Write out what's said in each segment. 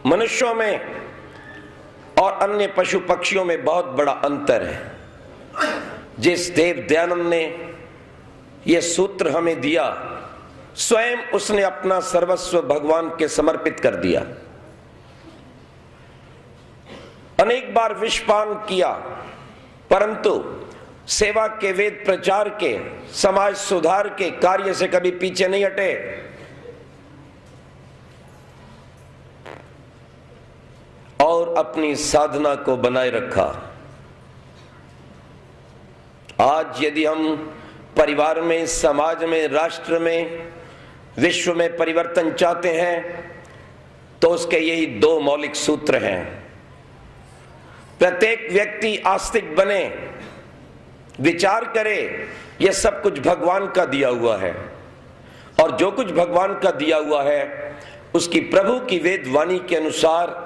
मनुष्यों में और अन्य पशु पक्षियों में बहुत बड़ा अंतर है। जिस देव दयानंद ने यह सूत्र हमें दिया, स्वयं उसने अपना सर्वस्व भगवान के समर्पित कर दिया। अनेक बार विषपान किया, परंतु सेवा के, वेद प्रचार के, समाज सुधार के कार्य से कभी पीछे नहीं हटे। और अपनी साधना को बनाए रखा। आज यदि हम परिवार में, समाज में, राष्ट्र में, विश्व में परिवर्तन चाहते हैं तो उसके यही दो मौलिक सूत्र हैं। प्रत्येक व्यक्ति आस्तिक बने, विचार करे यह सब कुछ भगवान का दिया हुआ है, और जो कुछ भगवान का दिया हुआ है उसकी प्रभु की वेद वाणी के अनुसार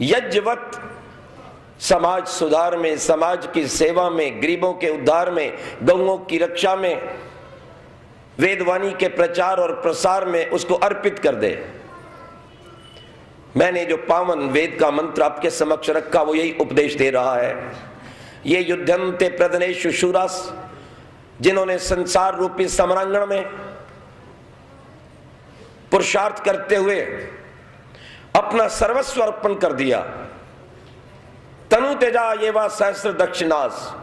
यज्ञवत समाज सुधार में, समाज की सेवा में, गरीबों के उद्धार में, गौओं की रक्षा में, वेदवाणी के प्रचार और प्रसार में उसको अर्पित कर दे। मैंने जो पावन वेद का मंत्र आपके समक्ष रखा वो यही उपदेश दे रहा है। ये युद्धन्ते प्रदनेषु शूरास, जिन्होंने संसार रूपी समरांगण में पुरुषार्थ करते हुए अपना सर्वस्व अर्पण कर दिया। तनु तेजा ये वा सहस्र दक्षिणास,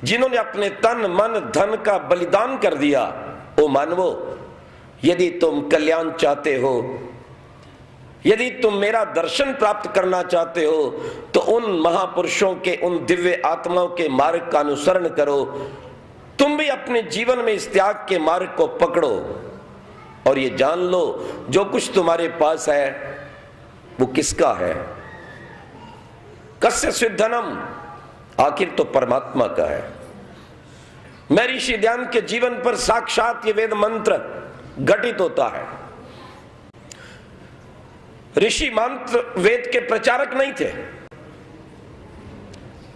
जिन्होंने अपने तन मन धन का बलिदान कर दिया। ओ मानवो, यदि तुम कल्याण चाहते हो, यदि तुम मेरा दर्शन प्राप्त करना चाहते हो, तो उन महापुरुषों के, उन दिव्य आत्माओं के मार्ग का अनुसरण करो। तुम भी अपने जीवन में इस त्याग के मार्ग को पकड़ो और ये जान लो जो कुछ तुम्हारे पास है वो किसका है। कस्य सिद्धनम, आखिर तो परमात्मा का है। मैं ऋषि ध्यान के जीवन पर साक्षात ये वेद मंत्र घटित होता है। ऋषि मंत्र वेद के प्रचारक नहीं थे।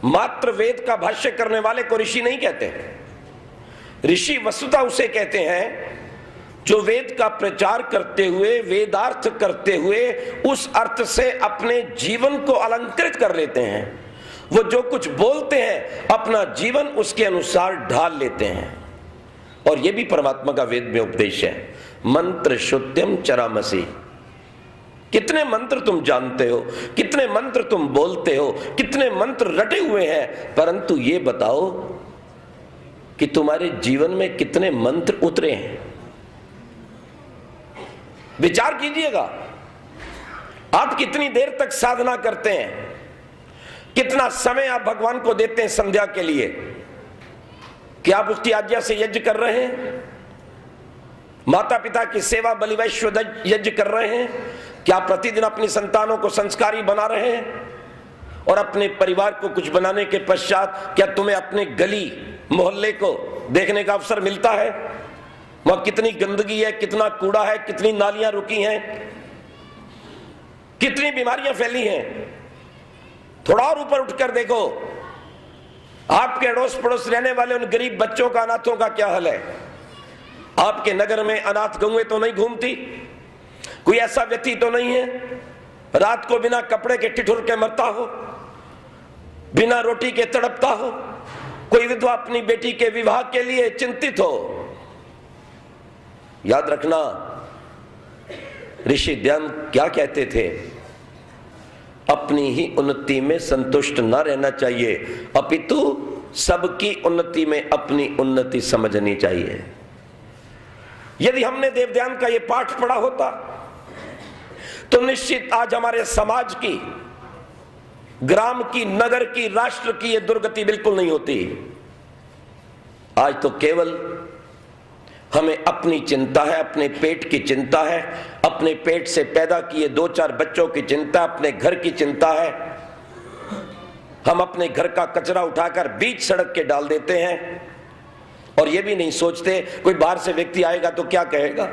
मात्र वेद का भाष्य करने वाले को ऋषि नहीं कहते। ऋषि वस्तुतः उसे कहते हैं जो वेद का प्रचार करते हुए, वेदार्थ करते हुए उस अर्थ से अपने जीवन को अलंकृत कर लेते हैं। वो जो कुछ बोलते हैं अपना जीवन उसके अनुसार ढाल लेते हैं। और ये भी परमात्मा का वेद में उपदेश है। मंत्र शुद्धम चरामसी। कितने मंत्र तुम जानते हो, कितने मंत्र तुम बोलते हो, कितने मंत्र रटे हुए हैं, परंतु ये बताओ कि तुम्हारे जीवन में कितने मंत्र उतरे हैं। विचार कीजिएगा, आप कितनी देर तक साधना करते हैं, कितना समय आप भगवान को देते हैं संध्या के लिए। क्या आप उसकी आज्ञा से यज्ञ कर रहे हैं? माता पिता की सेवा, बलि वैश्व यज्ञ कर रहे हैं? क्या प्रतिदिन अपनी संतानों को संस्कारी बना रहे हैं? और अपने परिवार को कुछ बनाने के पश्चात क्या तुम्हें अपने गली मोहल्ले को देखने का अवसर मिलता है? वहां कितनी गंदगी है, कितना कूड़ा है, कितनी नालियां रुकी हैं, कितनी बीमारियां फैली हैं। थोड़ा और ऊपर उठकर देखो, आपके अड़ोस पड़ोस रहने वाले उन गरीब बच्चों का, अनाथों का क्या हाल है। आपके नगर में अनाथ गौएं तो नहीं घूमती? कोई ऐसा व्यक्ति तो नहीं है रात को बिना कपड़े के ठिठुर के मरता हो, बिना रोटी के तड़पता हो? कोई विधवा अपनी बेटी के विवाह के लिए चिंतित हो? याद रखना, ऋषि ध्यान क्या कहते थे? अपनी ही उन्नति में संतुष्ट न रहना चाहिए, अपितु सबकी उन्नति में अपनी उन्नति समझनी चाहिए। यदि हमने देव ध्यान का यह पाठ पढ़ा होता तो निश्चित आज हमारे समाज की, ग्राम की, नगर की, राष्ट्र की यह दुर्गति बिल्कुल नहीं होती। आज तो केवल हमें अपनी चिंता है, अपने पेट की चिंता है, अपने पेट से पैदा किए 2-4 बच्चों की चिंता, अपने घर की चिंता है। हम अपने घर का कचरा उठाकर बीच सड़क के डाल देते हैं और ये भी नहीं सोचते कोई बाहर से व्यक्ति आएगा तो क्या कहेगा।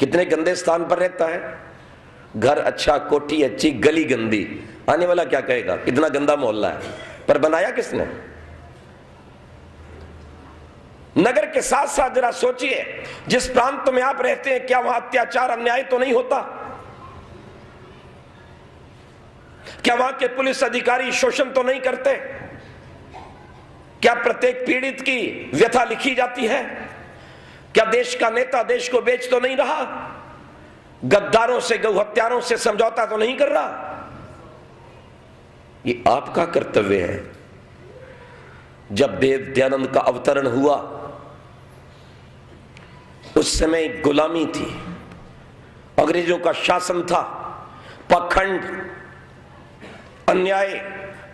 कितने गंदे स्थान पर रहता है, घर अच्छा, कोठी अच्छी, गली गंदी, आने वाला क्या कहेगा कितना गंदा मोहल्ला है। पर बनाया किसने? नगर के साथ साथ जरा सोचिए, जिस प्रांत में आप रहते हैं क्या वहां अत्याचार, अन्याय तो नहीं होता? क्या वहां के पुलिस अधिकारी शोषण तो नहीं करते? क्या प्रत्येक पीड़ित की व्यथा लिखी जाती है? क्या देश का नेता देश को बेच तो नहीं रहा? गद्दारों से, गौ हत्यारों से समझौता तो नहीं कर रहा? ये आपका कर्तव्य है। जब देव दयानंद का अवतरण हुआ उस समय गुलामी थी, अंग्रेजों का शासन था, पाखंड, अन्याय,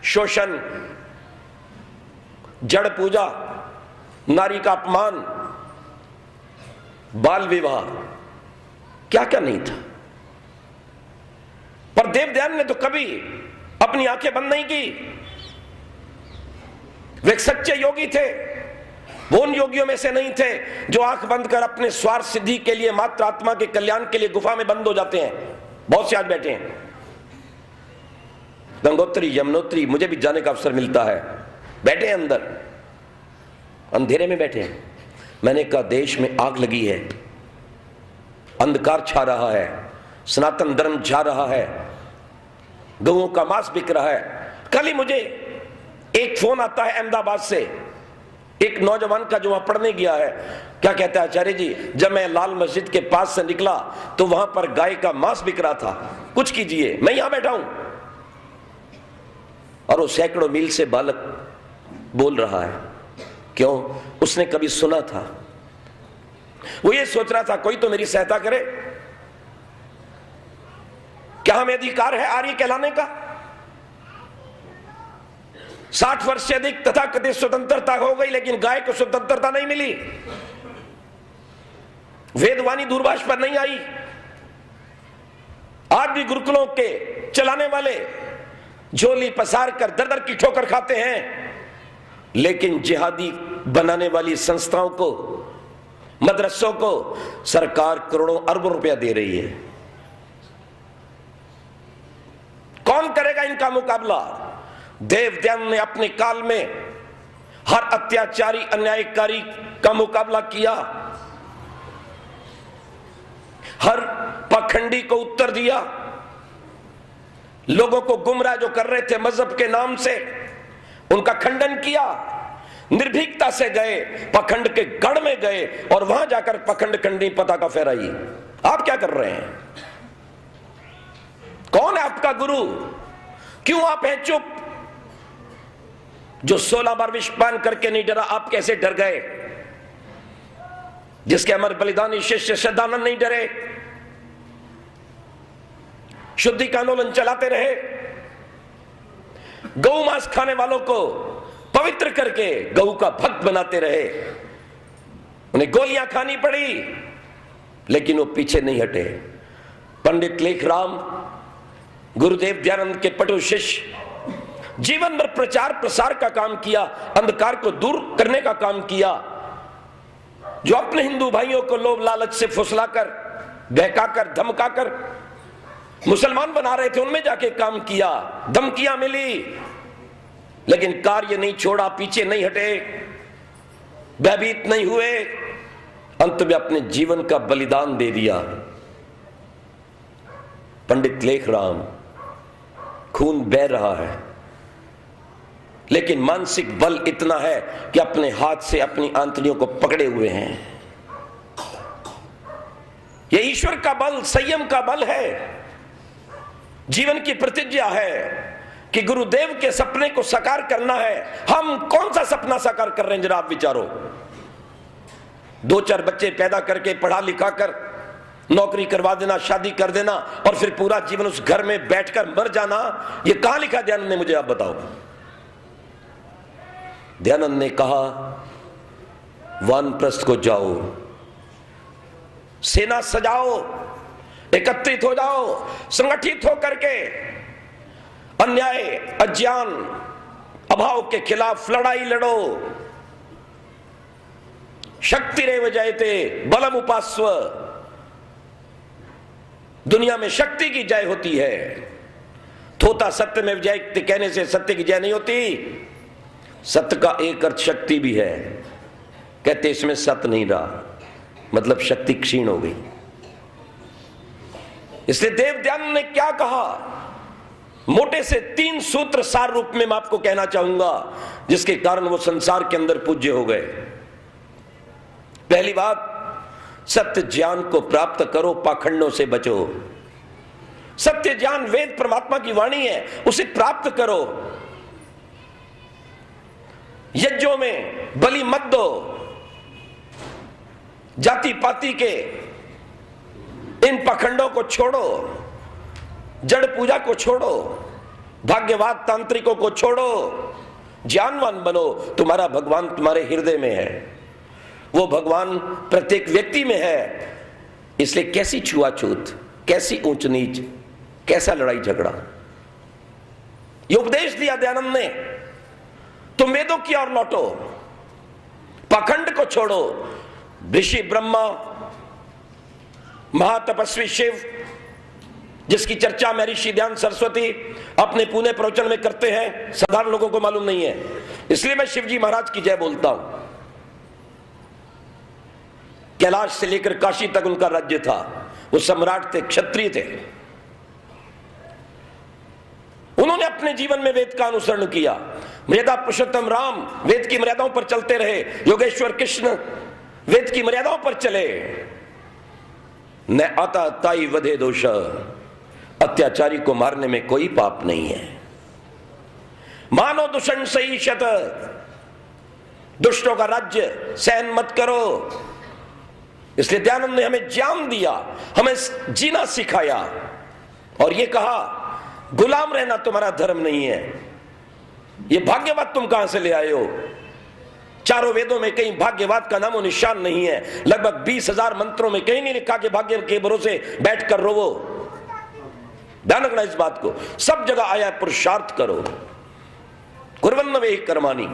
शोषण, जड़ पूजा, नारी का अपमान, बाल विवाह, क्या क्या नहीं था। पर देव दयानंद ने तो कभी अपनी आंखें बंद नहीं की। वे एक सच्चे योगी थे। वो उन योगियों में से नहीं थे जो आंख बंद कर अपने स्वार्थ सिद्धि के लिए, मात्र आत्मा के कल्याण के लिए गुफा में बंद हो जाते हैं। बहुत से आज बैठे हैं, गंगोत्री, यमुनोत्री, मुझे भी जाने का अवसर मिलता है, बैठे हैं अंदर, अंधेरे में बैठे हैं। मैंने कहा देश में आग लगी है, अंधकार छा रहा है, सनातन धर्म जा रहा है, गऊओं का मांस बिक रहा है। कल ही मुझे एक फोन आता है अहमदाबाद से, एक नौजवान का जो वहां पढ़ने गया है। क्या कहता है, आचार्य जी, जब मैं लाल मस्जिद के पास से निकला तो वहां पर गाय का मांस बिक रहा था, कुछ कीजिए। मैं यहां बैठा हूं और वो सैकड़ों मील से बालक बोल रहा है। क्यों? उसने कभी सुना था। वो ये सोच रहा था कोई तो मेरी सहायता करे। क्या हमें अधिकार है आर्य कहलाने का? 60 वर्ष से अधिक तथाकथित स्वतंत्रता हो गई, लेकिन गाय को स्वतंत्रता नहीं मिली, वेदवाणी दूरभाष पर नहीं आई। आज भी गुरुकुलों के चलाने वाले झोली पसार कर दर दर की ठोकर खाते हैं, लेकिन जिहादी बनाने वाली संस्थाओं को, मदरसों को सरकार करोड़ों अरबों रुपया दे रही है। कौन करेगा इनका मुकाबला? देव दयानंद ने अपने काल में हर अत्याचारी, अन्यायकारी का मुकाबला किया, हर पाखंडी को उत्तर दिया, लोगों को गुमराह जो कर रहे थे मजहब के नाम से, उनका खंडन किया। निर्भीकता से गए, पाखंड के गढ़ में गए और वहां जाकर पाखंड खंडी पताका फहराई। आप क्या कर रहे हैं? कौन है आपका गुरु? क्यों आप हैं चुप? जो 16 बार विषपान करके नहीं डरा, आप कैसे डर गए? जिसके अमर बलिदानी शिष्य श्रद्धानंद नहीं डरे, शुद्धि का आंदोलन चलाते रहे, गौ मांस खाने वालों को पवित्र करके गौ का भक्त बनाते रहे। उन्हें गोलियां खानी पड़ी, लेकिन वो पीछे नहीं हटे। पंडित लेखराम, गुरुदेव दयानंद के पटु शिष्य, जीवन भर प्रचार प्रसार का काम किया, अंधकार को दूर करने का काम किया। जो अपने हिंदू भाइयों को लोभ लालच से फुसलाकर, बहकाकर, धमकाकर मुसलमान बना रहे थे, उनमें जाके काम किया। धमकियां मिली, लेकिन कार्य नहीं छोड़ा, पीछे नहीं हटे, भयभीत नहीं हुए, अंत में अपने जीवन का बलिदान दे दिया। पंडित लेखराम, खून बह रहा है, लेकिन मानसिक बल इतना है कि अपने हाथ से अपनी आंतड़ियों को पकड़े हुए हैं। यह ईश्वर का बल, संयम का बल है। जीवन की प्रतिज्ञा है कि गुरुदेव के सपने को साकार करना है। हम कौन सा सपना साकार कर रहे हैं, जरा आप विचारो। 2-4 बच्चे पैदा करके, पढ़ा लिखा कर, नौकरी करवा देना, शादी कर देना और फिर पूरा जीवन उस घर में बैठकर मर जाना, ये कहां लिखा दयानंद ने? मुझे आप बताओ। दयानंद ने कहा, वानप्रस्थ को जाओ, सेना सजाओ, एकत्रित हो जाओ, संगठित होकर के अन्याय, अज्ञान, अभाव के खिलाफ लड़ाई लड़ो। शक्तिरेव जयते बलम उपास्व। दुनिया में शक्ति की जय होती है। थोता सत्य में जय कहने से सत्य की जय नहीं होती। सत्य का एक अर्थ शक्ति भी है। कहते इसमें सत्य नहीं रहा, मतलब शक्ति क्षीण हो गई। इसलिए देव दयानंद ने क्या कहा? मोटे से 3 सूत्र सार रूप में मैं आपको कहना चाहूंगा, जिसके कारण वो संसार के अंदर पूज्य हो गए। पहली बात, सत्य ज्ञान को प्राप्त करो, पाखंडों से बचो। सत्य ज्ञान वेद परमात्मा की वाणी है, उसे प्राप्त करो। यज्ञों में बलि मत दो, जाति पाति के इन पाखंडों को छोड़ो, जड़ पूजा को छोड़ो, भाग्यवाद तांत्रिकों को छोड़ो, ज्ञानवान बनो। तुम्हारा भगवान तुम्हारे हृदय में है, वो भगवान प्रत्येक व्यक्ति में है। इसलिए कैसी छुआछूत, कैसी ऊंच नीच, कैसा लड़ाई झगड़ा। ये उपदेश दिया दयानंद ने, तुम वेदों की ओर लौटो, पाखंड को छोड़ो। ऋषि ब्रह्मा, महातपस्वी शिव, जिसकी चर्चा में ऋषि ध्यान सरस्वती अपने पुणे प्रवचन में करते हैं, साधारण लोगों को मालूम नहीं है, इसलिए मैं शिवजी महाराज की जय बोलता हूं। कैलाश से लेकर काशी तक उनका राज्य था, वो सम्राट थे, क्षत्रिय थे। उन्होंने अपने जीवन में वेद का अनुसरण किया। मर्यादा पुरुषोत्तम राम वेद की मर्यादाओं पर चलते रहे, योगेश्वर कृष्ण वेद की मर्यादाओं पर चले। न आता ताई वधे दोष, अत्याचारी को मारने में कोई पाप नहीं है। मानो दुष्ण सही शत, दुष्टों का राज्य सहन मत करो। इसलिए दयानंद ने हमें ज्ञान दिया, हमें जीना सिखाया और ये कहा, गुलाम रहना तुम्हारा धर्म नहीं है। ये भाग्यवाद तुम कहां से ले आए हो? चारों वेदों में कहीं भाग्यवाद का नामो निशान नहीं है। लगभग 20,000 मंत्रों में कहीं नहीं लिखा कि भाग्य के भरोसे बैठकर रोवो। ध्यान रखना इस बात को, सब जगह आया पुरुषार्थ करो। कुर्वन्न वे कर्माणि,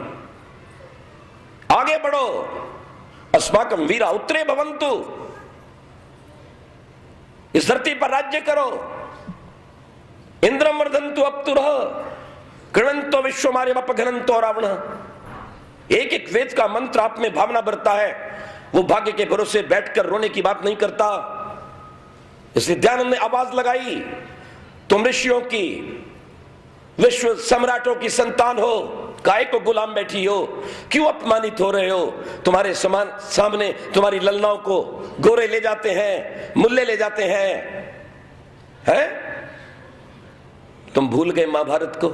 आगे बढ़ो। अस्माकं वीरा उत्तरे भवन्तु, इस धरती पर राज्य करो। इंद्रम वर्धन्तु अप्तुरः, कृणन्तो विश्वमार्यम अपघ्नन्तो रावण। एक एक वेद का मंत्र आप में भावना भरता है, वो भाग्य के भरोसे बैठकर रोने की बात नहीं करता। इसलिए दयानंद ने आवाज लगाई, तुम ऋषियों की, विश्व सम्राटों की संतान हो, काय को गुलाम बैठी हो, क्यों अपमानित हो रहे हो? तुम्हारे सामने तुम्हारी ललनाओं को गोरे ले जाते हैं, मुल्ले ले जाते हैं। तुम भूल गए महाभारत को?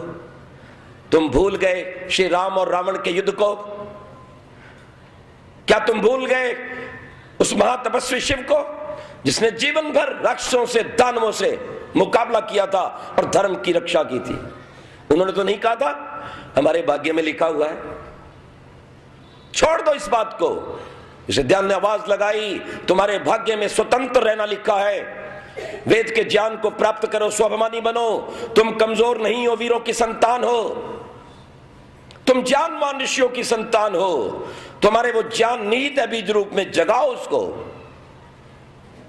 तुम भूल गए श्री राम और रावण के युद्ध को? क्या तुम भूल गए उस महातपस्वी शिव को, जिसने जीवन भर राक्षसों से, दानवों से मुकाबला किया था और धर्म की रक्षा की थी? उन्होंने तो नहीं कहा था हमारे भाग्य में लिखा हुआ है? छोड़ दो इस बात को। इसे ध्यान ने आवाज लगाई, तुम्हारे भाग्य में स्वतंत्र रहना लिखा है। वेद के ज्ञान को प्राप्त करो, स्वाभिमानी बनो। तुम कमजोर नहीं हो, वीरों की संतान हो, तुम ज्ञानवान ऋषियों की संतान हो। तुम्हारे वो ज्ञान निहित है बीज रूप में, जगाओ उसको।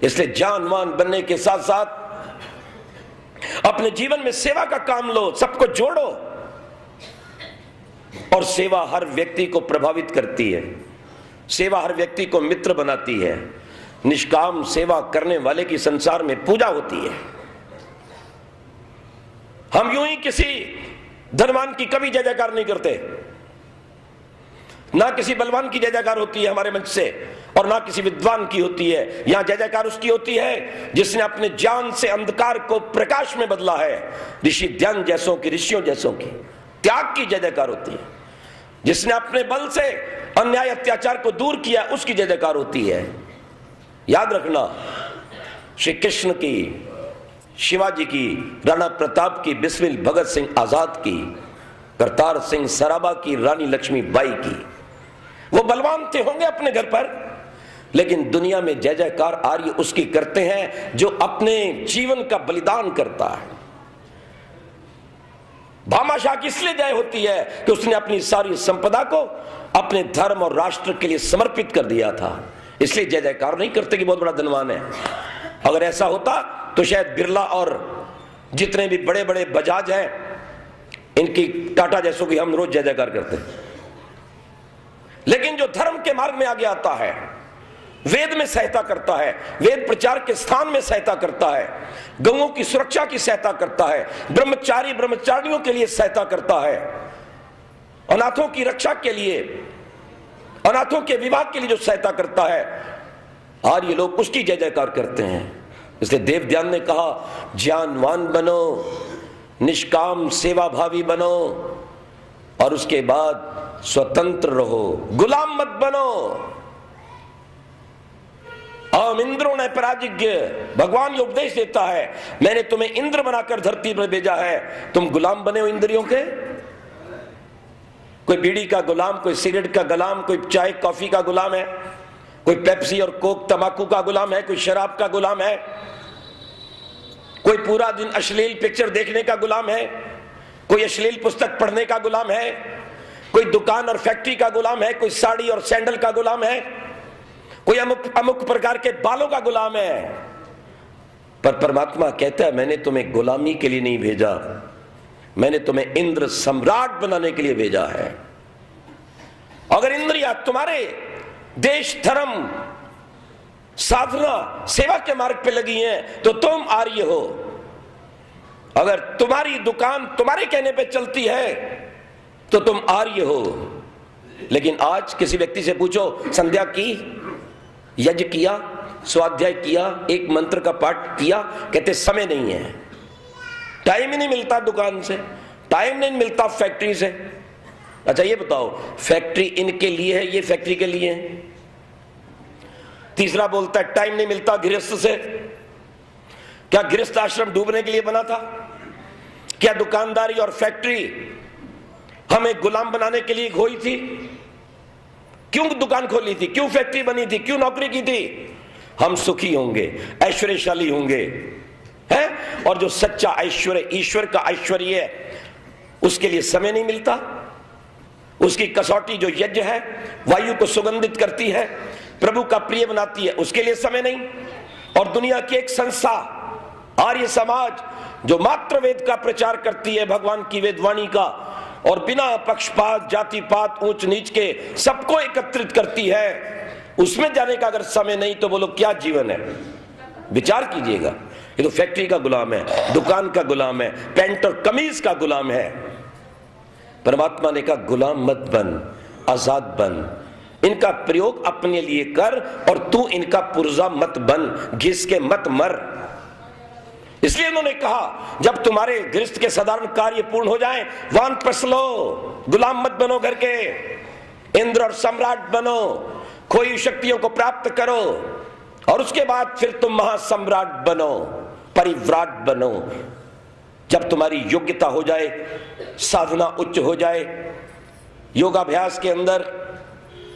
इसलिए ज्ञानवान बनने के साथ साथ अपने जीवन में सेवा का काम लो, सबको जोड़ो। और सेवा हर व्यक्ति को प्रभावित करती है, सेवा हर व्यक्ति को मित्र बनाती है। निष्काम सेवा करने वाले की संसार में पूजा होती है। हम यूं ही किसी धनवान की कभी जय जयकार नहीं करते, ना किसी बलवान की जय जयकार होती है हमारे मंच से, और ना किसी विद्वान की होती है। यहां जय जयकार उसकी होती है जिसने अपने ज्ञान से अंधकार को प्रकाश में बदला है। ऋषि ध्यान जैसों की, ऋषियों जैसों की त्याग की जय जयकार होती है। जिसने अपने बल से अन्याय अत्याचार को दूर किया, उसकी जय जयकार होती है। याद रखना, श्री कृष्ण की, शिवाजी की, राणा प्रताप की, बिस्मिल भगत सिंह आजाद की, करतार सिंह सराबा की, रानी लक्ष्मीबाई की, वो बलवान थे होंगे अपने घर पर, लेकिन दुनिया में जय जयकार आर्य उसकी करते हैं जो अपने जीवन का बलिदान करता है। भामाशाह की इसलिए जय होती है कि उसने अपनी सारी संपदा को अपने धर्म और राष्ट्र के लिए समर्पित कर दिया था। इसलिए जय जयकार नहीं करते कि बहुत बड़ा धनवान है। अगर ऐसा होता तो शायद बिरला और जितने भी बड़े बड़े बजाज हैं, इनकी, टाटा जैसों की हम रोज जय जयकार करते हैं। लेकिन जो धर्म के मार्ग में आगे आता है, वेद में सहायता करता है, वेद प्रचार के स्थान में सहायता करता है, गौओं की सुरक्षा की सहायता करता है, ब्रह्मचारी ब्रह्मचारियों के लिए सहायता करता है, अनाथों की रक्षा के लिए, अनाथों के विवाह के लिए जो सहायता करता है, और ये लोग उसकी जय जयकार करते हैं। इसलिए देव ध्यान ने कहा ज्ञानवान बनो, निष्काम सेवा भावी बनो, और उसके बाद स्वतंत्र रहो, गुलाम मत बनो। हम इंद्रों ने पराजिज्ञ, भगवान ये उपदेश देता है, मैंने तुम्हें इंद्र बनाकर धरती पर भेजा है, तुम गुलाम बने हो इंद्रियों के। कोई बीड़ी का गुलाम, कोई सिगरेट का गुलाम, कोई चाय कॉफी का गुलाम है, कोई पेप्सी और कोक तंबाकू का गुलाम है, कोई शराब का गुलाम है, कोई पूरा दिन अश्लील पिक्चर देखने का गुलाम है, कोई अश्लील पुस्तक पढ़ने का गुलाम है, कोई दुकान और फैक्ट्री का गुलाम है, कोई साड़ी और सैंडल का गुलाम है, कोई अमुक प्रकार के बालों का गुलाम है। पर परमात्मा कहता है मैंने तुम्हें गुलामी के लिए नहीं भेजा, मैंने तुम्हें इंद्र सम्राट बनाने के लिए भेजा है। अगर इंद्रियां तुम्हारे देश धर्म साधना सेवा के मार्ग पे लगी हैं तो तुम आर्य हो। अगर तुम्हारी दुकान तुम्हारे कहने पे चलती है तो तुम आर्य हो। लेकिन आज किसी व्यक्ति से पूछो संध्या की, यज्ञ किया, स्वाध्याय किया, एक मंत्र का पाठ किया, कहते समय नहीं है, टाइम ही नहीं मिलता दुकान से, टाइम नहीं मिलता फैक्ट्री से। अच्छा ये बताओ फैक्ट्री इनके लिए है, ये फैक्ट्री के लिए है? तीसरा बोलता है टाइम नहीं मिलता गृहस्थ से। क्या गृहस्थ आश्रम डूबने के लिए बना था? क्या दुकानदारी और फैक्ट्री हमें गुलाम बनाने के लिए हुई थी? क्यों दुकान खोली थी, क्यों फैक्ट्री बनी थी, क्यों नौकरी की थी? हम सुखी होंगे, ऐश्वर्यशाली होंगे, है? और जो सच्चा ऐश्वर्य ईश्वर का ऐश्वर्य है उसके लिए समय नहीं मिलता। उसकी कसौटी जो यज्ञ है, वायु को सुगंधित करती है, प्रभु का प्रिय बनाती है, उसके लिए समय नहीं। और दुनिया की एक संस्था आर्य समाज जो मात्र वेद का प्रचार करती है, भगवान की वेदवाणी का, और बिना पक्षपात जाति पात ऊंच नीच के सबको एकत्रित करती है, उसमें जाने का अगर समय नहीं तो बोलो क्या जीवन है? विचार कीजिएगा। ये तो फैक्ट्री का गुलाम है, दुकान का गुलाम है, पैंट और कमीज का गुलाम है। परमात्मा ने कहा गुलाम मत बन, आजाद बन, इनका प्रयोग अपने लिए कर और तू इनका पुर्जा मत बन, घिस के मत मर। इसलिए उन्होंने कहा जब तुम्हारे गृहस्थ के साधारण कार्य पूर्ण हो जाएं, वानप्रस्थ लो, गुलाम मत बनो घर के, इंद्र और सम्राट बनो, खोई शक्तियों को प्राप्त करो, और उसके बाद फिर तुम महासम्राट बनो, परिव्राट बनो। जब तुम्हारी योग्यता हो जाए, साधना उच्च हो जाए, योगाभ्यास के अंदर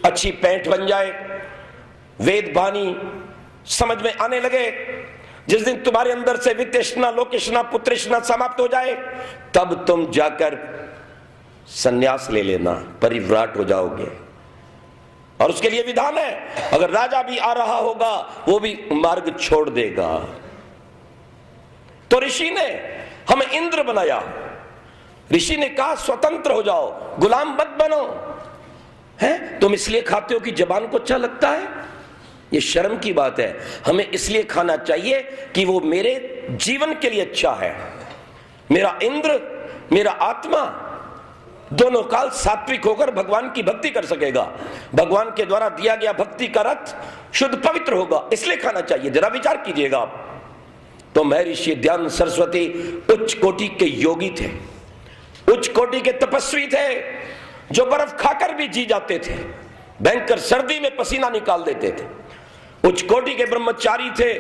अच्छी पैंट बन जाए, वेद वाणी समझ में आने लगे, जिस दिन तुम्हारे अंदर से वित्तृष्णा लोकेष्णा पुत्रेष्णा समाप्त हो जाए, तब तुम जाकर सन्यास ले लेना, परिव्राट हो जाओगे। और उसके लिए विधान है, अगर राजा भी आ रहा होगा वो भी मार्ग छोड़ देगा। तो ऋषि ने हमें इंद्र बनाया, ऋषि ने कहा स्वतंत्र हो जाओ, गुलाम मत बनो। है तुम इसलिए खाते हो कि जबान को अच्छा लगता है? ये शर्म की बात है। हमें इसलिए खाना चाहिए कि वो मेरे जीवन के लिए अच्छा है। मेरा इंद्र, मेरा आत्मा दोनों काल सात्विक होकर भगवान की भक्ति कर सकेगा, भगवान के द्वारा दिया गया भक्ति का रथ शुद्ध पवित्र होगा, इसलिए खाना चाहिए। जरा विचार कीजिएगा आप। तो महर्षि दयानंद सरस्वती उच्च कोटि के योगी थे, उच्च कोटि के तपस्वी थे, जो बर्फ खाकर भी जी जाते थे, भयंकर सर्दी में पसीना निकाल देते थे। उच्च कोटि के ब्रह्मचारी थे,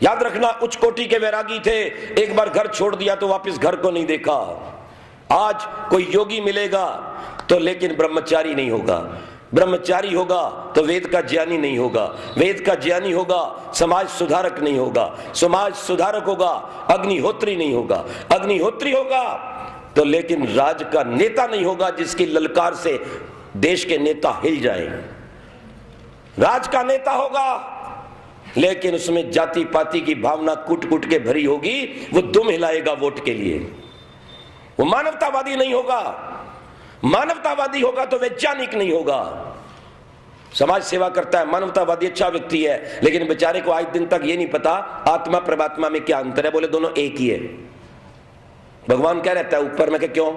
याद रखना उच्च कोटि के वैरागी थे। एक बार घर छोड़ दिया तो वापस घर को नहीं देखा। आज कोई योगी मिलेगा तो लेकिन ब्रह्मचारी नहीं होगा, ब्रह्मचारी होगा तो वेद का ज्ञानी नहीं होगा, वेद का ज्ञानी होगा समाज सुधारक नहीं होगा, समाज सुधारक होगा अग्निहोत्री नहीं होगा, अग्निहोत्री होगा तो लेकिन राज का नेता नहीं होगा, जिसकी ललकार से देश के नेता हिल जाएं। राज का नेता होगा लेकिन उसमें जाति पाति की भावना कूट कूट के भरी होगी, वो दुम हिलाएगा वोट के लिए। वो मानवतावादी नहीं होगा, मानवतावादी होगा तो वैज्ञानिक नहीं होगा। समाज सेवा करता है, मानवतावादी, अच्छा व्यक्ति है, लेकिन बेचारे को आज दिन तक ये नहीं पता आत्मा परमात्मा में क्या अंतर है। बोले दोनों एक ही है। भगवान क्या रहता है ऊपर में, क्यों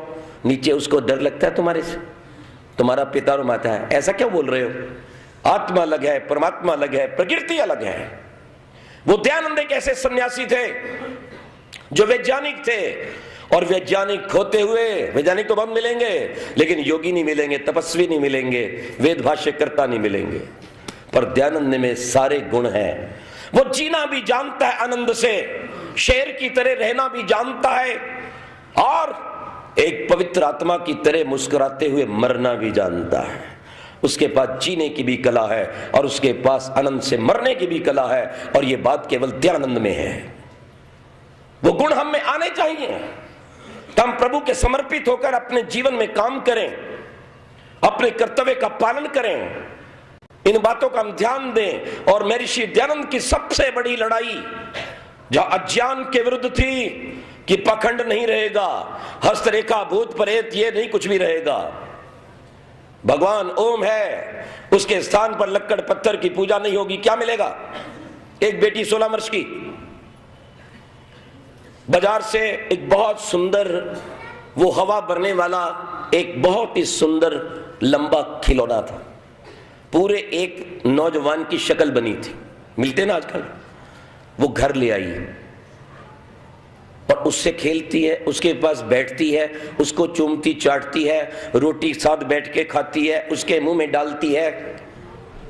नीचे उसको डर लगता है तुम्हारे से? तुम्हारा पिता और माता है, ऐसा क्यों बोल रहे हो? आत्मा अलग है, परमात्मा अलग है, प्रकृति अलग है। वो दयानंद एक ऐसे सन्यासी थे जो वैज्ञानिक थे, और वैज्ञानिक होते हुए, वैज्ञानिक तो बहुत मिलेंगे लेकिन योगी नहीं मिलेंगे, तपस्वी नहीं मिलेंगे, वेद भाष्यकर्ता नहीं मिलेंगे, पर दयानंद में सारे गुण हैं। वो जीना भी जानता है आनंद से, शेर की तरह रहना भी जानता है, और एक पवित्र आत्मा की तरह मुस्कुराते हुए मरना भी जानता है। उसके पास जीने की भी कला है और उसके पास आनंद से मरने की भी कला है, और ये बात केवल दयानंद में है। वो गुण हम में आने चाहिए तो हम प्रभु के समर्पित होकर अपने जीवन में काम करें, अपने कर्तव्य का पालन करें, इन बातों का हम ध्यान दें। और महर्षि दयानंद की सबसे बड़ी लड़ाई जहां अज्ञान के विरुद्ध थी कि पाखंड नहीं रहेगा, हस्तरेखा भूत प्रेत ये नहीं कुछ भी रहेगा, भगवान ओम है, उसके स्थान पर लक्कड़ पत्थर की पूजा नहीं होगी, क्या मिलेगा? एक बेटी 16 वर्ष की बाजार से एक बहुत सुंदर वो हवा भरने वाला एक बहुत ही सुंदर लंबा खिलौना था, पूरे एक नौजवान की शक्ल बनी थी, मिलते ना आजकल। वो घर ले आई और उससे खेलती है, उसके पास बैठती है, उसको चूमती चाटती है, रोटी साथ बैठ के खाती है, उसके मुंह में डालती है।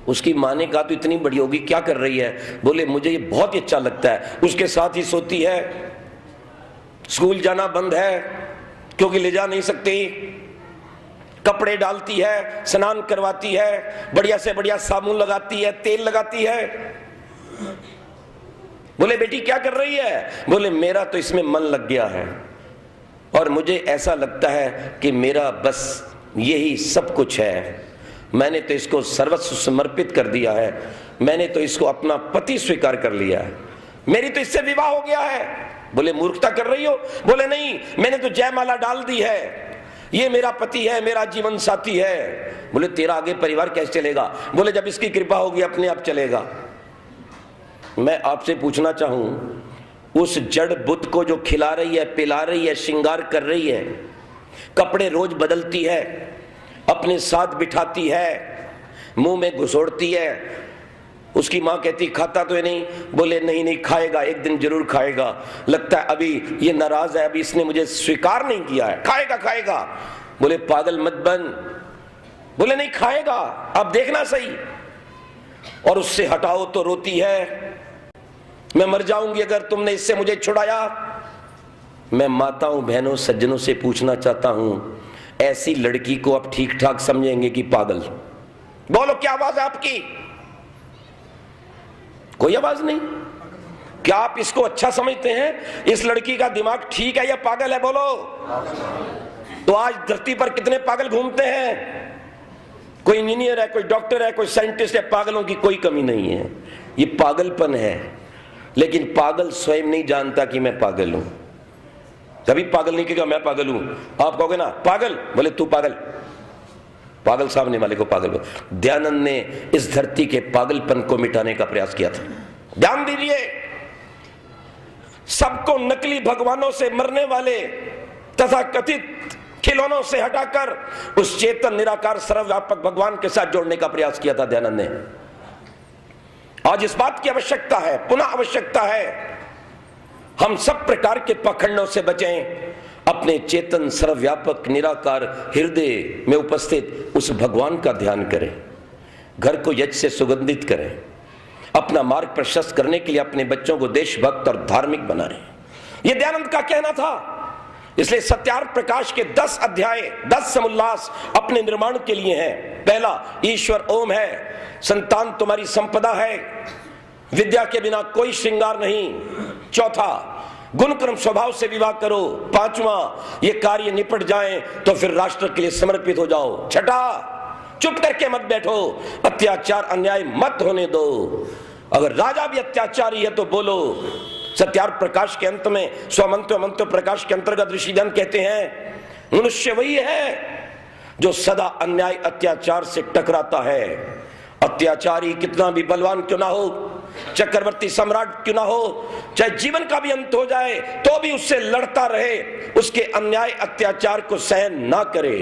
उसकी माँ ने कहा तो इतनी बड़ी होगी क्या कर रही है? बोले मुझे ये बहुत ही अच्छा लगता है। उसके साथ ही सोती है, स्कूल जाना बंद है क्योंकि ले जा नहीं सकती, कपड़े डालती है, स्नान करवाती है, बढ़िया से बढ़िया साबुन लगाती है, तेल लगाती है। बोले बेटी क्या कर रही है? बोले मेरा तो इसमें मन लग गया है और मुझे ऐसा लगता है कि मेरा बस यही सब कुछ है, मैंने तो इसको सर्वस्व समर्पित कर दिया है, मैंने तो इसको अपना पति स्वीकार कर लिया है, मेरी तो इससे विवाह हो गया है। बोले मूर्खता कर रही हो? बोले नहीं, मैंने तो जयमाला डाल दी है, ये मेरा पति है, मेरा जीवन साथी है। बोले तेरा आगे परिवार कैसे चलेगा? बोले जब इसकी कृपा होगी अपने आप चलेगा। मैं आपसे पूछना चाहूं, उस जड़ बुद्ध को जो खिला रही है, पिला रही है, श्रृंगार कर रही है, कपड़े रोज बदलती है, अपने साथ बिठाती है, मुंह में घुसोड़ती है, उसकी मां कहती खाता तो नहीं? बोले नहीं नहीं खाएगा, एक दिन जरूर खाएगा, लगता है अभी ये नाराज है, अभी इसने मुझे स्वीकार नहीं किया है, खाएगा खाएगा। बोले पागल मत बन। बोले नहीं खाएगा, अब देखना सही। और उससे हटाओ तो रोती है, मैं मर जाऊंगी अगर तुमने इससे मुझे छुड़ाया। मैं माताओं बहनों सज्जनों से पूछना चाहता हूं, ऐसी लड़की को आप ठीक ठाक समझेंगे कि पागल? बोलो क्या आवाज है आपकी? कोई आवाज नहीं। क्या आप इसको अच्छा समझते हैं? इस लड़की का दिमाग ठीक है या पागल है? बोलो। तो आज धरती पर कितने पागल घूमते हैं? कोई इंजीनियर है, कोई डॉक्टर है, कोई साइंटिस्ट है, पागलों की कोई कमी नहीं है। ये पागलपन है, लेकिन पागल स्वयं नहीं जानता कि मैं पागल हूं। कभी पागल नहीं कहेगा मैं पागल हूं। आप कहोगे ना पागल, बोले तू पागल, पागल सामने वाले को पागल। दयानंद ने इस धरती के पागलपन को मिटाने का प्रयास किया था। ध्यान दीजिए, सबको नकली भगवानों से मरने वाले तथा कथित खिलौनों से हटाकर उस चेतन निराकार सर्वव्यापक भगवान के साथ जोड़ने का प्रयास किया था दयानंद ने। आज इस बात की आवश्यकता है, पुनः आवश्यकता है, हम सब प्रकार के पाखंडों से बचें, अपने चेतन सर्वव्यापक निराकार हृदय में उपस्थित उस भगवान का ध्यान करें, घर को यज्ञ से सुगंधित करें, अपना मार्ग प्रशस्त करने के लिए अपने बच्चों को देशभक्त और धार्मिक बनाएं। यह दयानंद का कहना था। इसलिए सत्यार्थ प्रकाश के 10 अध्याय 10 समुल्लास अपने निर्माण के लिए हैं। पहला, ईश्वर ओम है, संतान तुम्हारी संपदा है, विद्या के बिना कोई श्रृंगार नहीं। चौथा, गुण कर्म स्वभाव से विवाह करो। पांचवा, ये कार्य निपट जाएं तो फिर राष्ट्र के लिए समर्पित हो जाओ। छठा, चुप करके मत बैठो, अत्याचार अन्याय मत होने दो। अगर राजा भी अत्याचारी है तो बोलो। सत्यार्थ प्रकाश के अंत में स्वमंत्र मंत्र प्रकाश के अंतर्गत ऋषिजन कहते हैं, मनुष्य वही है जो सदा अन्याय अत्याचार से टकराता है, अत्याचारी कितना भी बलवान क्यों ना हो, चक्रवर्ती सम्राट क्यों ना हो, चाहे जीवन का भी अंत हो जाए तो भी उससे लड़ता रहे, उसके अन्याय अत्याचार को सहन ना करे।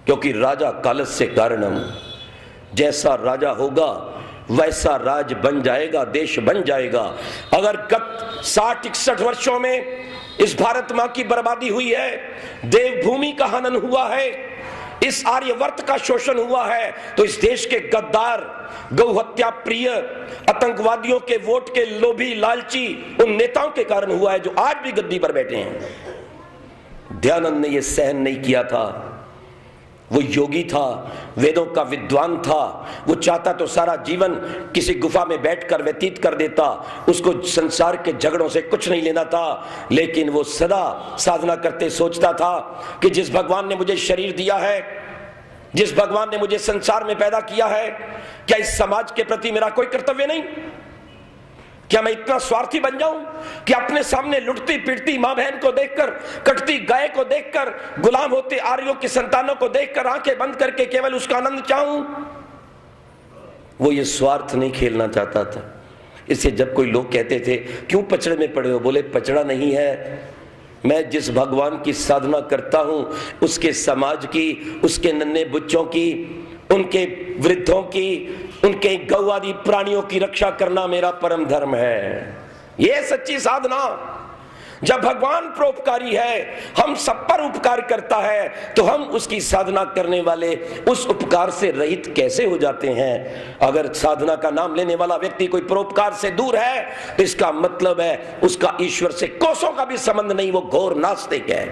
क्योंकि राजा कालस्य कारणम, जैसा राजा होगा वैसा राज बन जाएगा, देश बन जाएगा। अगर गत 60-61 वर्षों में इस भारत मां की बर्बादी हुई है, देवभूमि का हनन हुआ है, इस आर्यवर्त का शोषण हुआ है, तो इस देश के गद्दार, गौहत्या प्रिय, आतंकवादियों के वोट के लोभी लालची उन नेताओं के कारण हुआ है जो आज भी गद्दी पर बैठे हैं। दयानंद ने यह सहन नहीं किया था। वो योगी था, वेदों का विद्वान था, वो चाहता तो सारा जीवन किसी गुफा में बैठकर व्यतीत कर देता, उसको संसार के झगड़ों से कुछ नहीं लेना था, लेकिन वो सदा साधना करते सोचता था कि जिस भगवान ने मुझे शरीर दिया है, जिस भगवान ने मुझे संसार में पैदा किया है, क्या इस समाज के प्रति मेरा कोई कर्तव्य नहीं? क्या मैं इतना स्वार्थी बन जाऊं कि अपने सामने लुटती पीटती मां बहन को देखकर, कटती गाय को देखकर, गुलाम होते आर्यों की संतानों को देखकर आंखें बंद करके केवल उसका आनंद चाहूं? वो ये स्वार्थ नहीं खेलना चाहता था। इससे जब कोई लोग कहते थे क्यों पचड़े में पड़े हो, बोले पचड़ा नहीं है, मैं जिस भगवान की साधना करता हूं उसके समाज की, उसके नन्हे बच्चों की, उनके वृद्धों की, उनके गौ आदि प्राणियों की रक्षा करना मेरा परम धर्म है। यह सच्ची साधना। जब भगवान परोपकारी है, हम सब पर उपकार करता है, तो हम उसकी साधना करने वाले उस उपकार से रहित कैसे हो जाते हैं? अगर साधना का नाम लेने वाला व्यक्ति कोई परोपकार से दूर है तो इसका मतलब है उसका ईश्वर से कोसों का भी संबंध नहीं, वो घोर नास्तिक है।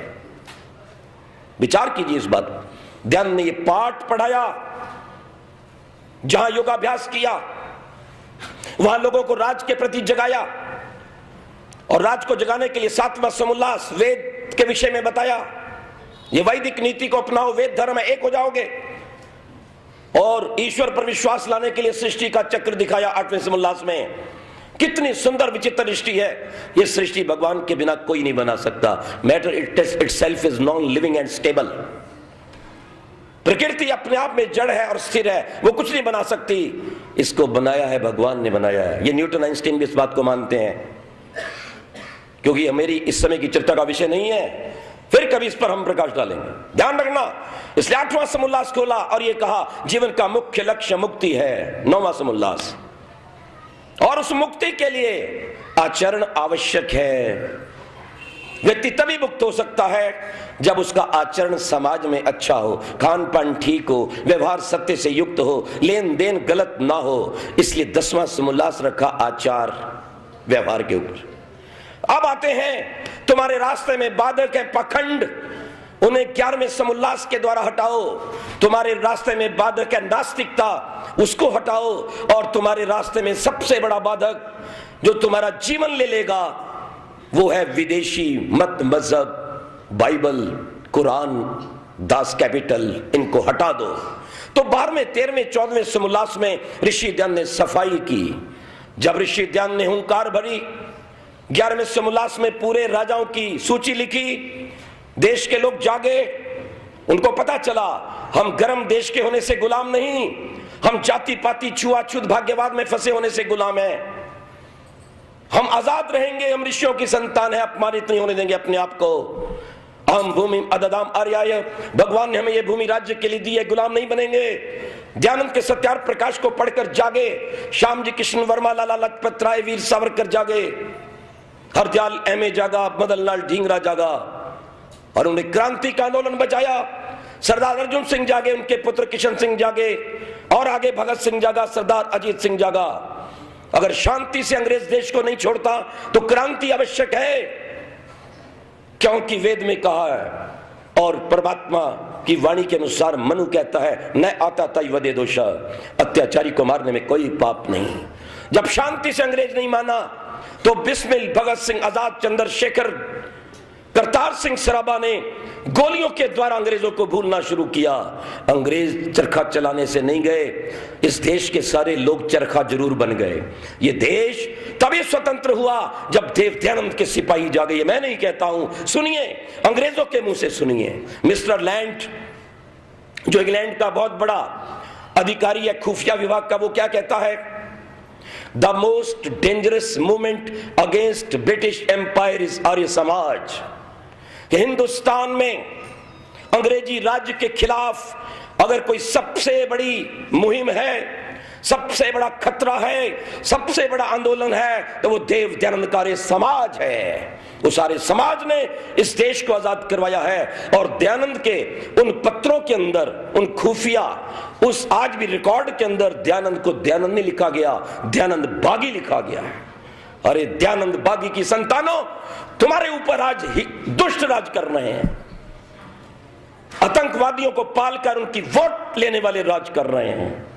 विचार कीजिए इस बात। ध्यान ने ये पाठ पढ़ाया, जहां योगाभ्यास किया, वहां लोगों को राज के प्रति जगाया, और राज को जगाने के लिए 7वां समुल्लास वेद के विषय में बताया। ये वैदिक नीति को अपनाओ, वेद धर्म में एक हो जाओगे, और ईश्वर पर विश्वास लाने के लिए सृष्टि का चक्र दिखाया 8वें समुल्लास में। कितनी सुंदर विचित्र सृष्टि है। ये सृष्टि भगवान के बिना कोई नहीं बना सकता। Matter itself is non living and stable. प्रकृति अपने आप में जड़ है और स्थिर है, वो कुछ नहीं बना सकती। इसको बनाया है भगवान ने बनाया है। ये न्यूटन आइंस्टीन भी इस बात को मानते हैं, क्योंकि यह मेरी इस समय की चर्चा का विषय नहीं है, फिर कभी इस पर हम प्रकाश डालेंगे। ध्यान रखना। इसलिए 8वां समुल्लास खोला और ये कहा जीवन का मुख्य लक्ष्य मुक्ति है। 9वां समुल्लास, और उस मुक्ति के लिए आचरण आवश्यक है। व्यक्ति तभी मुक्त हो सकता है जब उसका आचरण समाज में अच्छा हो, खान पान ठीक हो, व्यवहार सत्य से युक्त हो, लेन देन गलत ना हो। इसलिए 10वां समुल्लास रखा आचार व्यवहार के ऊपर। अब आते हैं तुम्हारे रास्ते में बाधक है पखंड, उन्हें 11वें समुल्लास के द्वारा हटाओ। तुम्हारे रास्ते में बाधक है नास्तिकता, उसको हटाओ। और तुम्हारे रास्ते में सबसे बड़ा बाधक जो तुम्हारा जीवन ले लेगा वो है विदेशी मत मजहब, बाइबल, कुरान, दास कैपिटल, इनको हटा दो। तो 12वें, 13वें, 14वें समुल्लास में ऋषि ध्यान ने सफाई की। जब ऋषि ध्यान ने हुंकार भरी, 11वें समुल्लास में पूरे राजाओं की सूची लिखी। देश के लोग जागे, उनको पता चला हम गर्म देश के होने से गुलाम नहीं, हम जाति पाति छुआछूत भाग्यवाद में फंसे होने से गुलाम हैं। हम आजाद रहेंगे, हम ऋषियों की संतान है, अपमानित नहीं होने देंगे अपने आप को। हम भूमि अददाम आर्याय, भगवान ने हमें यह भूमि राज्य के लिए दी है, गुलाम नहीं बनेंगे। दयानंद के सत्यार्थ प्रकाश को पढ़कर जागे। श्याम जी कृष्ण वर्मा, लाला लजपत राय, वीर सावरकर जागे, हरदयाल एम.ए. जागा, मदन लाल ढींगरा जागा, और उन्होंने क्रांति का आंदोलन बचाया। सरदार अर्जुन सिंह जागे, उनके पुत्र किशन सिंह जागे, और आगे भगत सिंह जागा, सरदार अजीत सिंह जागा। अगर शांति से अंग्रेज देश को नहीं छोड़ता तो क्रांति आवश्यक है, क्योंकि वेद में कहा है और परमात्मा की वाणी के अनुसार मनु कहता है न आता तय वदे दोषा, अत्याचारी को मारने में कोई पाप नहीं। जब शांति से अंग्रेज नहीं माना तो बिस्मिल, भगत सिंह, आजाद, चंद्रशेखर, करतार सिंह सराबा ने गोलियों के द्वारा अंग्रेजों को भूलना शुरू किया। अंग्रेज चरखा चलाने से नहीं गए, इस देश के सारे लोग चरखा जरूर बन गए। ये देश तभी स्वतंत्र हुआ जब देव दयानंद के सिपाही जागे। ये मैं नहीं कहता हूं, सुनिए, अंग्रेजों के मुंह से सुनिए। मिस्टर लैंड, जो इंग्लैंड का बहुत बड़ा अधिकारी है खुफिया विभाग का, वो क्या कहता है? The most dangerous movement against British empire is Arya Samaj. कि हिंदुस्तान में अंग्रेजी राज्य के खिलाफ अगर कोई सबसे बड़ी मुहिम है, सबसे बड़ा खतरा है, सबसे बड़ा आंदोलन है, तो वो देव दयानंद आर्य समाज है। उस आर्य समाज ने इस देश को आजाद करवाया है। और दयानंद के उन पत्रों के अंदर, उन खुफिया, उस आज भी रिकॉर्ड के अंदर दयानंद को दयानंद नहीं लिखा गया, दयानंद बागी लिखा गया है। अरे दयानंद बागी की संतानों, तुम्हारे ऊपर आज दुष्ट राज कर रहे हैं, आतंकवादियों को पालकर उनकी वोट लेने वाले राज कर रहे हैं।